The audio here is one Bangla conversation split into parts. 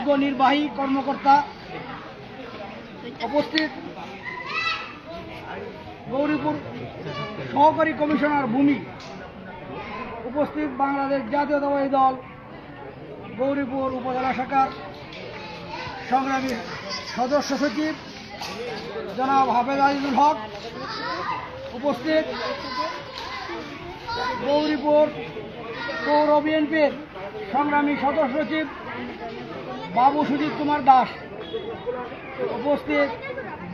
সুযোগ্য নির্বাহী কর্মকর্তা, উপস্থিত গৌরীপুর সহকারী কমিশনার ভূমি, উপস্থিত বাংলাদেশ জাতীয়তাবাদী দল গৌরীপুর উপজেলা শাখার সংগ্রামী সদস্য সচিব জনাব হাফেজ আজিজুল হক, উপস্থিত গৌরীপুর পৌর বিএনপির সংগ্রামী সদস্য সচিব বাবু সুজিত কুমার দাস, উপস্থিত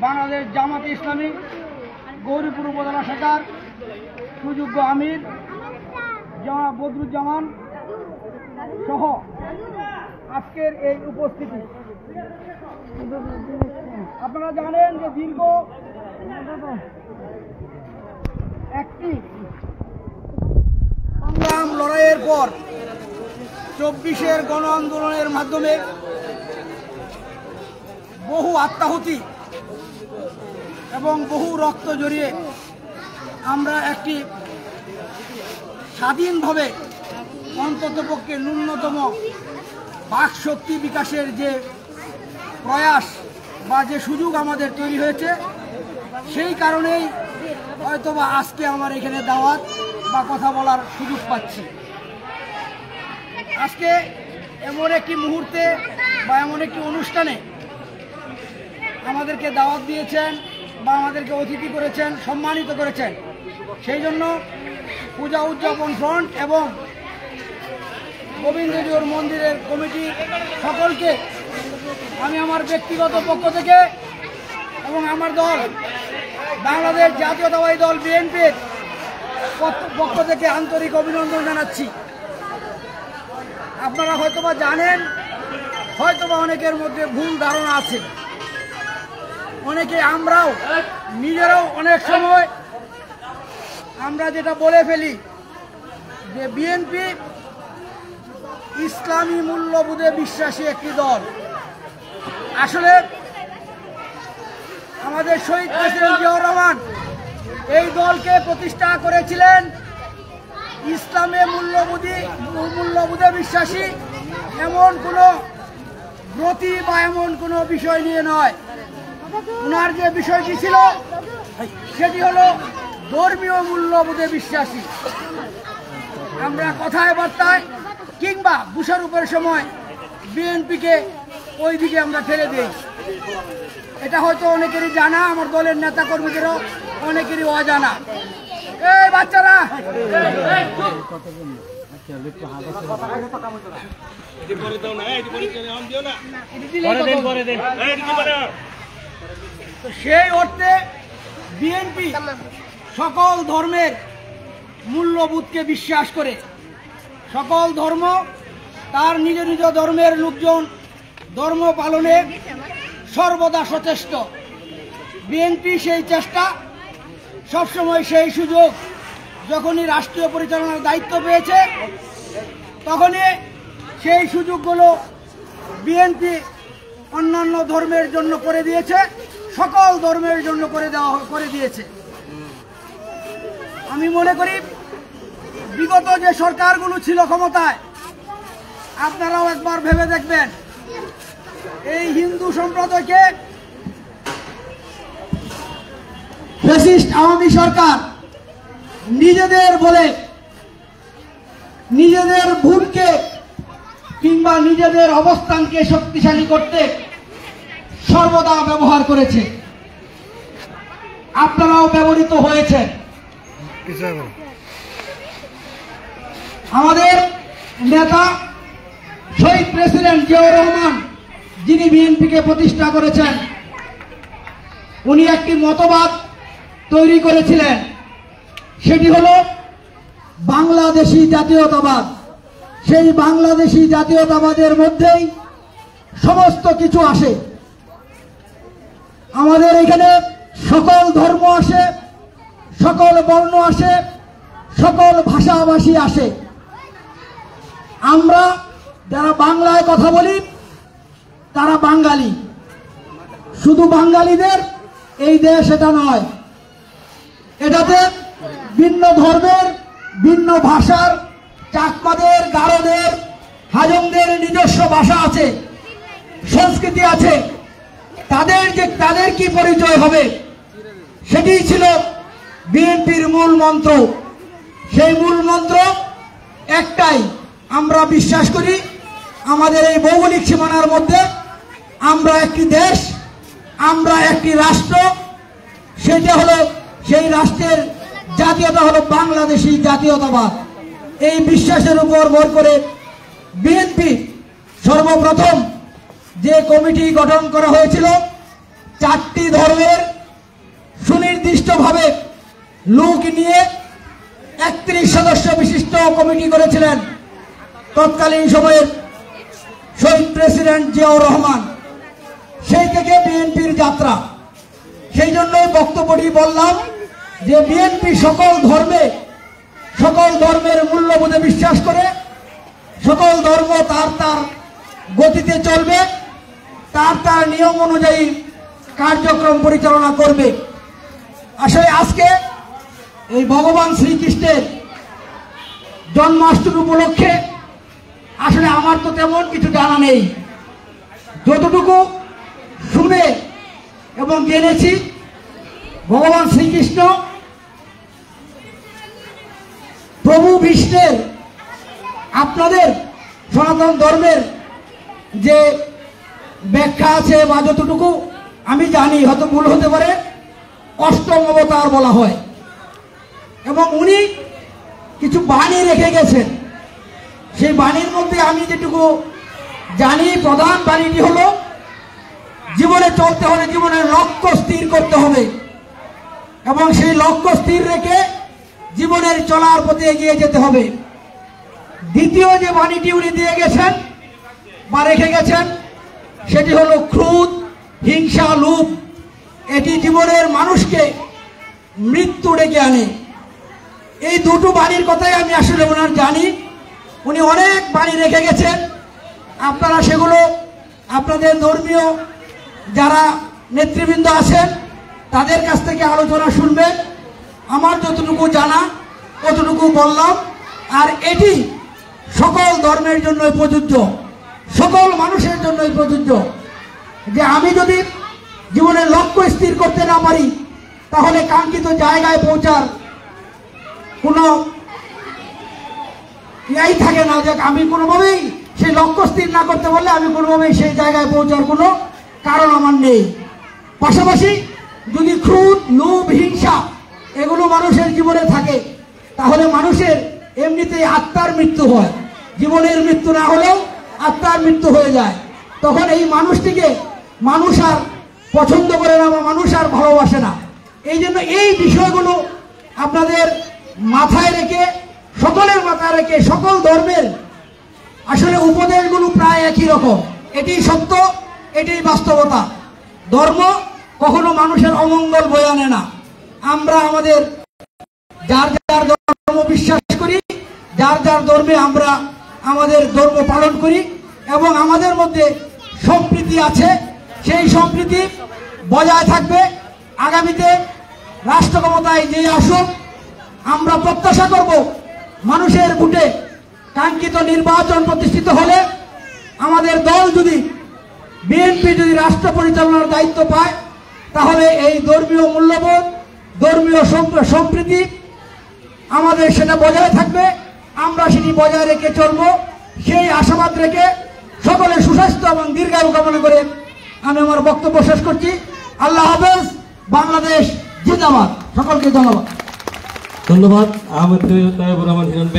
বাংলাদেশ জামাতে ইসলামী গৌরীপুর উপজেলা শাখার সুযোগ্য আমির জনাব বদরুজ্জামান সহ আজকের এই উপস্থিতি। আপনারা জানেন যে দীর্ঘ একটি সংগ্রাম লড়াইয়ের পর 24-এর গণ আন্দোলনের মাধ্যমে বহু আত্মাহুতি এবং বহু রক্ত জড়িয়ে আমরা একটি স্বাধীনভাবে অন্ততপক্ষে ন্যূনতম বাক শক্তি বিকাশের যে প্রয়াস বা যে সুযোগ আমাদের তৈরি হয়েছে, সেই কারণেই হয়তোবা আজকে আমার এখানে দাওয়াত বা কথা বলার সুযোগ পাচ্ছি। আজকে এমন একটি মুহূর্তে বা এমন একটি অনুষ্ঠানে আমাদেরকে দাওয়াত দিয়েছেন বা আমাদেরকে অতিথি করেছেন, সম্মানিত করেছেন, সেই জন্য পূজা উদযাপন ফ্রন্ট এবং গোবিন্দজোর মন্দিরের কমিটি সকলকে আমি আমার ব্যক্তিগত পক্ষ থেকে এবং আমার দল বাংলাদেশ জাতীয়তাবাদী দল বিএনপির পক্ষ থেকে আন্তরিক অভিনন্দন জানাচ্ছি। আপনারা হয়তোবা জানেন, হয়তোবা অনেকের মধ্যে ভুল ধারণা আছে, অনেকে আমরাও নিজেরাও অনেক সময় আমরা যেটা বলে ফেলি যে বিএনপি ইসলামী মূল্যবোধে বিশ্বাসী একটি দল। আসলে আমাদের শহীদ প্রেসিডেন্ট জিয়াউর রহমান এই দলকে প্রতিষ্ঠা করেছিলেন ইসলামে মূল্যবোধে বিশ্বাসী এমন কোনো ব্রতী বা এমন কোনো বিষয় নিয়ে নয়। ওনার যে বিষয়টি ছিল সেটি হলো ধর্মীয় মূল্যবোধে বিশ্বাসী। আমরা কথায় বার্তায় কিংবা দোষারোপের সময় বিএনপিকে ওই দিকে আমরা ঠেলে দিই। এটা হয়তো অনেকেরই জানা, আমার দলের নেতা কর্মীদেরও অনেকেরই অজানা। এই বাচ্চারা, সেই অর্থে বিএনপি সকল ধর্মের মূল্যবোধকে বিশ্বাস করে, সকল ধর্ম তার নিজ নিজ ধর্মের লোকজন ধর্ম পালনে সর্বদা সচেষ্ট। বিএনপি সেই চেষ্টা, সবসময় সেই সুযোগ যখনই রাষ্ট্রীয় পরিচালনার দায়িত্ব পেয়েছে তখনই সেই সুযোগগুলো বিএনপি অন্যান্য ধর্মের জন্য করে দিয়েছে, সকল ধর্মের জন্য করে দিয়েছে। আমি মনে করি বিগত যে সরকারগুলো ছিল ক্ষমতায়, আপনারাও একবার ভেবে দেখবেন, এই হিন্দু সম্প্রদায়কে ফ্যাসিস্ট আওয়ামী সরকার নিজেদের বলে নিজেদের ভোটকে কিংবা নিজেদের অবস্থানকে শক্তিশালী করতে সর্বদা ব্যবহার করেছে। আপনারাও ব্যবহৃত হয়েছেন। আমাদের নেতা শহীদ প্রেসিডেন্ট জিয়াউর রহমান, যিনি বিএনপিকে প্রতিষ্ঠা করেছেন, উনি একটি মতবাদ তৈরি করেছিলেন, সেটি হলো বাংলাদেশি জাতীয়তাবাদ। সেই বাংলাদেশি জাতীয়তাবাদের মধ্যেই সমস্ত কিছু আসে। আমাদের এখানে সকল ধর্ম আসে, সকল বর্ণ আসে, সকল ভাষাভাষী আসে। আমরা যারা বাংলায় কথা বলি তারা বাঙালি। শুধু বাঙালিদের এই দেশ এটা নয়, এটাতে ভিন্ন ধর্মের, ভিন্ন ভাষার, চাকমাদের, গারোদের, হাজংদের নিজস্ব ভাষা আছে। সংস্কৃতি আছে, তাদের কি পরিচয় হবে, সেটি ছিল বিএনপির মূল মন্ত্র। সেই মূল মন্ত্র একটাই, আমরা বিশ্বাস করি আমাদের এই ভৌগোলিক সীমানার মধ্যে আমরা একটি দেশ, আমরা একটি রাষ্ট্র, সেটা হলো, সেই রাষ্ট্রের জাতীয়তা হলো বাংলাদেশী জাতীয়তাবাদ। এই বিশ্বাসের উপর ভর করে বিএনপি সর্বপ্রথম যে কমিটি গঠন করা হয়েছিল, 4টি ধর্মের সুনির্দিষ্টভাবে লোক নিয়ে 31 সদস্য বিশিষ্ট কমিটি করেছিলেন তৎকালীন সময়ের শহীদ প্রেসিডেন্ট জিয়াউর রহমান। সেই থেকে বিএনপির যাত্রা। সেই জন্যই বক্তব্যটি বললাম যে বিএনপি সকল ধর্মের মূল্যবোধে বিশ্বাস করে, সকল ধর্ম তার গতিতে চলবে, তার নিয়ম অনুযায়ী কার্যক্রম পরিচালনা করবে। আসলে আজকে এই ভগবান শ্রীকৃষ্ণের জন্মাষ্টমী উপলক্ষে আসলে আমার তো তেমন কিছু জানা নেই। যতটুকু শুনে এবং জেনেছি, ভগবান শ্রীকৃষ্ণ প্রভু বিষ্ণুর, আপনাদের সনাতন ধর্মের যে ব্যাখ্যা আছে বা যতটুকু আমি জানি, হয়তো ভুল হতে পারে, 8ম অবতার বলা হয়। এবং উনি কিছু বাণী রেখে গেছেন। সেই বাণীর মধ্যে আমি যেটুকু জানি, প্রধান বাণীটি হলো জীবনে চলতে হলে জীবনের লক্ষ্য স্থির করতে হবে এবং সেই লক্ষ্য স্থির রেখে জীবনের চলার পথে এগিয়ে যেতে হবে। দ্বিতীয় যে বাণীটি উনি দিয়ে গেছেন বা রেখে গেছেন, সেটি হলো ক্রোধ, হিংসা, লোভ। এটি জীবনের মানুষকে মৃত্যু ডেকে আনে। এই দুটো বাণীর কথাই আমি আসলে ওনার জানি। উনি অনেক বাণী রেখে গেছেন। আপনারা সেগুলো আপনাদের ধর্মীয় যারা নেতৃবৃন্দ আছেন তাদের কাছ থেকে আলোচনা শুনবেন। আমার যতটুকু জানা ততটুকু বললাম। আর এটি সকল ধর্মের জন্যই প্রযোজ্য, সকল মানুষের জন্যই প্রযোজ্য। যে আমি যদি জীবনের লক্ষ্য স্থির করতে না পারি, তাহলে কাঙ্ক্ষিত জায়গায় পৌঁছার কোনো ইয়াই থাকে না। যে আমি কোনোভাবেই সেই লক্ষ্য স্থির না করতে পারলে আমি কোনোভাবেই সেই জায়গায় পৌঁছার কোনো কারণ আমার নেই। পাশাপাশি যদি ক্রোধ, লোভ, হিংসা এগুলো মানুষের জীবনে থাকে, তাহলে মানুষের এমনিতেই আত্মার মৃত্যু হয়। জীবনের মৃত্যু না হলেও আত্মার মৃত্যু হয়ে যায়। তখন এই মানুষটিকে মানুষ আর পছন্দ করে না বা মানুষ আর ভালোবাসে না। এই জন্য এই বিষয়গুলো আপনাদের মাথায় রেখে, সকলের মাথায় রেখে, সকল ধর্মের আসলে উপদেশগুলো প্রায় একই রকম। এটি সত্য, এটি বাস্তবতা। ধর্ম কখনো মানুষের অমঙ্গল বয়ে আনে না। আমরা আমাদের যার যার ধর্ম বিশ্বাস করি, যার যার ধর্মে আমরা আমাদের ধর্ম পালন করি এবং আমাদের মধ্যে সম্প্রীতি আছে। সেই সম্প্রীতি বজায় থাকবে। আগামীতে রাষ্ট্র ক্ষমতায় যে আসুক, আমরা প্রত্যাশা করব মানুষের ভোটে কাঙ্ক্ষিত নির্বাচন প্রতিষ্ঠিত হলে আমাদের দল যদি, বিএনপি যদি রাষ্ট্র পরিচালনার দায়িত্ব পায়, তাহলে এই ধর্মীয় মূল্যবোধ, ধর্মীয় সম্প্রীতি আমাদের সেটা বজায় থাকবে। আমরা সেটি বজায় রেখে চলব। সেই আশাবাদ রেখে সকলে সুস্বাস্থ্য এবং দীর্ঘায়ু কামনা করে আমি আমার বক্তব্য শেষ করছি। আল্লাহ হাফেজ। বাংলাদেশ জিন্দাবাদ। সকলকে ধন্যবাদ। ধন্যবাদ। আহমেদ